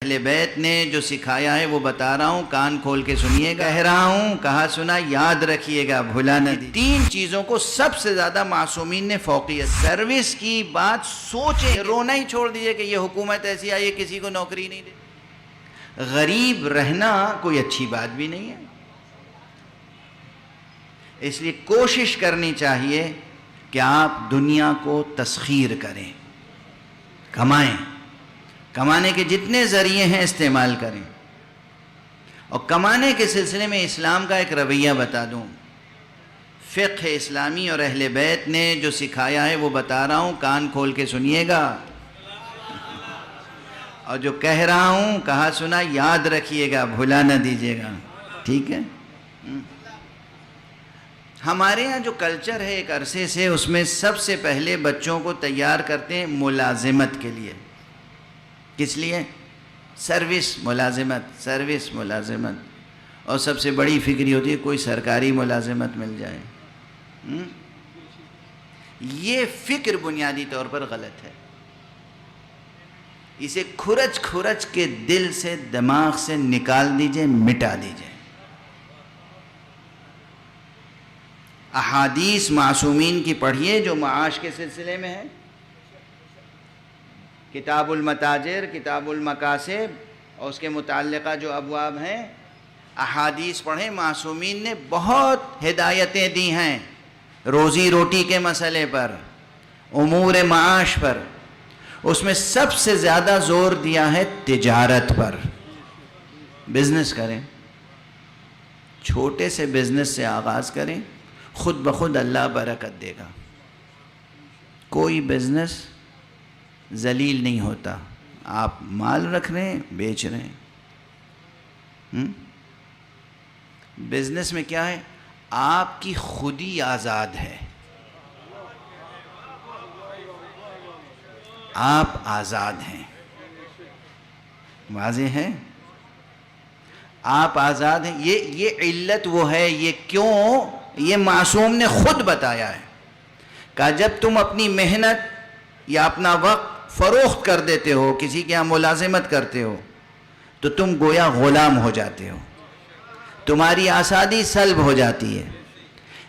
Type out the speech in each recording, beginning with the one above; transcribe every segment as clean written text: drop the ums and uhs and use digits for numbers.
اہل بیت نے جو سکھایا ہے وہ بتا رہا ہوں، کان کھول کے سنیے گا۔ کہہ رہا ہوں، کہا سنا یاد رکھیے گا، بھولا نہ دیجیے۔ تین چیزوں کو سب سے زیادہ معصومین نے فوقیت۔ سروس کی بات سوچیں، رونا ہی چھوڑ دیجئے کہ یہ حکومت ایسی آئی ہے کسی کو نوکری نہیں دے۔ غریب رہنا کوئی اچھی بات بھی نہیں ہے، اس لیے کوشش کرنی چاہیے کہ آپ دنیا کو تسخیر کریں، کمائیں، کمانے کے جتنے ذریعے ہیں استعمال کریں۔ اور کمانے کے سلسلے میں اسلام کا ایک رویہ بتا دوں، فقہ اسلامی اور اہل بیت نے جو سکھایا ہے وہ بتا رہا ہوں، کان کھول کے سنیے گا، اور جو کہہ رہا ہوں کہا سنا یاد رکھیے گا، بھولا نہ دیجیے گا، ٹھیک ہے؟ ہمارے ہاں جو کلچر ہے ایک عرصے سے، اس میں سب سے پہلے بچوں کو تیار کرتے ہیں ملازمت کے لیے۔ کس لیے؟ سروس، ملازمت، سروس، ملازمت، اور سب سے بڑی فکر یہ ہوتی ہے کوئی سرکاری ملازمت مل جائے۔ یہ فکر بنیادی طور پر غلط ہے، اسے کھرچ کھرچ کے دل سے، دماغ سے نکال دیجئے، مٹا دیجئے۔ احادیث معصومین کی پڑھیے جو معاش کے سلسلے میں ہے، کتاب المتاجر، کتاب المقاصد اور اس کے متعلقہ جو ابواب ہیں، احادیث پڑھیں۔ معصومین نے بہت ہدایتیں دی ہیں روزی روٹی کے مسئلے پر، امور معاش پر۔ اس میں سب سے زیادہ زور دیا ہے تجارت پر۔ بزنس کریں، چھوٹے سے بزنس سے آغاز کریں، خود بخود اللہ برکت دے گا۔ کوئی بزنس ذلیل نہیں ہوتا، آپ مال رکھ رہے ہیں، بیچ رہے ہیں۔ بزنس میں کیا ہے؟ آپ کی خودی آزاد ہے، آپ آزاد ہیں، واضح ہے؟ آپ آزاد ہیں۔ یہ علت وہ ہے، یہ کیوں؟ یہ معصوم نے خود بتایا ہے، کہ جب تم اپنی محنت یا اپنا وقت فروخت کر دیتے ہو، کسی کے یہاں ملازمت کرتے ہو، تو تم گویا غلام ہو جاتے ہو، تمہاری آزادی سلب ہو جاتی ہے۔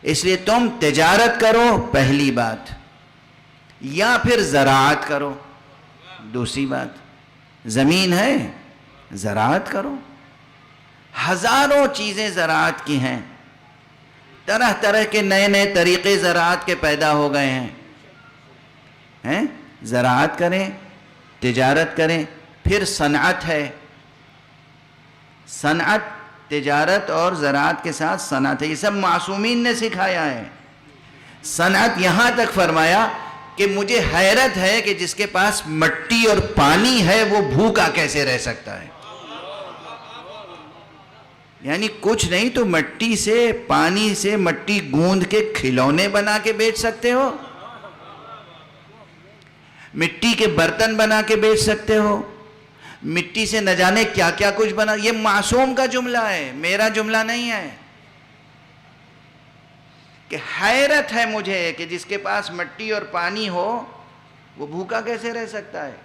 اس لیے تم تجارت کرو، پہلی بات، یا پھر زراعت کرو، دوسری بات۔ زمین ہے، زراعت کرو۔ ہزاروں چیزیں زراعت کی ہیں، طرح طرح کے نئے نئے طریقے زراعت کے پیدا ہو گئے ہیں۔ زراعت کریں، تجارت کریں، پھر صنعت ہے۔ صنعت، تجارت اور زراعت کے ساتھ صنعت ہے، یہ سب معصومین نے سکھایا ہے۔ صنعت یہاں تک فرمایا کہ مجھے حیرت ہے کہ جس کے پاس مٹی اور پانی ہے وہ بھوکا کیسے رہ سکتا ہے۔ یعنی کچھ نہیں تو مٹی سے، پانی سے مٹی گوندھ کے کھلونے بنا کے بیچ سکتے ہو، مٹی کے برتن بنا کے بیچ سکتے ہو، مٹی سے نہ جانے کیا کیا کچھ بنا۔ یہ معصوم کا جملہ ہے، میرا جملہ نہیں ہے، کہ حیرت ہے مجھے کہ جس کے پاس مٹی اور پانی ہو وہ بھوکا کیسے رہ سکتا ہے۔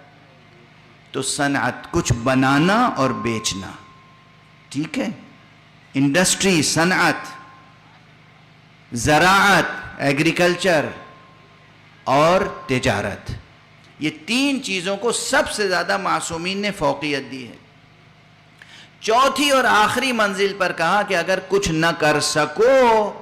تو صنعت، کچھ بنانا اور بیچنا، ٹھیک ہے؟ انڈسٹری، صنعت، زراعت، ایگریکلچر اور تجارت، یہ تین چیزوں کو سب سے زیادہ معصومین نے فوقیت دی ہے۔ چوتھی اور آخری منزل پر کہا کہ اگر کچھ نہ کر سکو،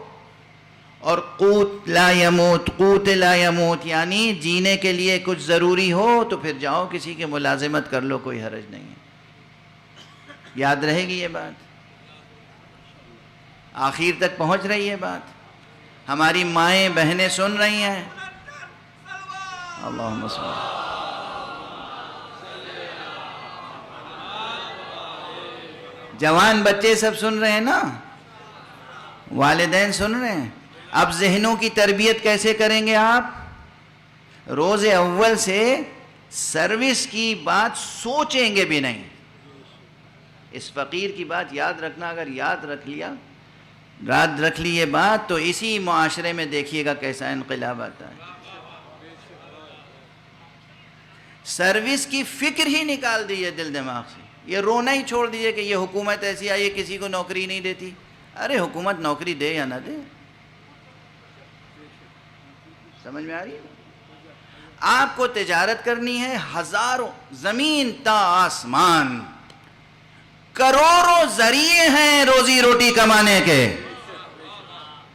اور قوت لا یموت، قوت لا یموت، یعنی جینے کے لیے کچھ ضروری ہو تو پھر جاؤ کسی کے ملازمت کر لو، کوئی حرج نہیں ہے۔ یاد رہے گی یہ بات؟ آخر تک پہنچ رہی ہے بات؟ ہماری مائیں بہنیں سن رہی ہیں؟ اللہم صل۔ جوان بچے سب سن رہے ہیں نا؟ والدین سن رہے ہیں؟ اب ذہنوں کی تربیت کیسے کریں گے آپ؟ روز اول سے سروس کی بات سوچیں گے بھی نہیں۔ اس فقیر کی بات یاد رکھنا، اگر یاد رکھ لی یہ بات تو اسی معاشرے میں دیکھیے گا کیسا انقلاب آتا ہے۔ سروس کی فکر ہی نکال دی ہے دل دماغ سے۔ یہ رونا ہی چھوڑ دیجئے کہ یہ حکومت ایسی آئی ہے کسی کو نوکری نہیں دیتی. ارے حکومت نوکری دے یا نہ دے, سمجھ میں آ رہی ہے؟ آپ کو تجارت کرنی ہے, ہزاروں زمین تا آسمان, کروڑوں ذریعے ہیں روزی روٹی کمانے کے,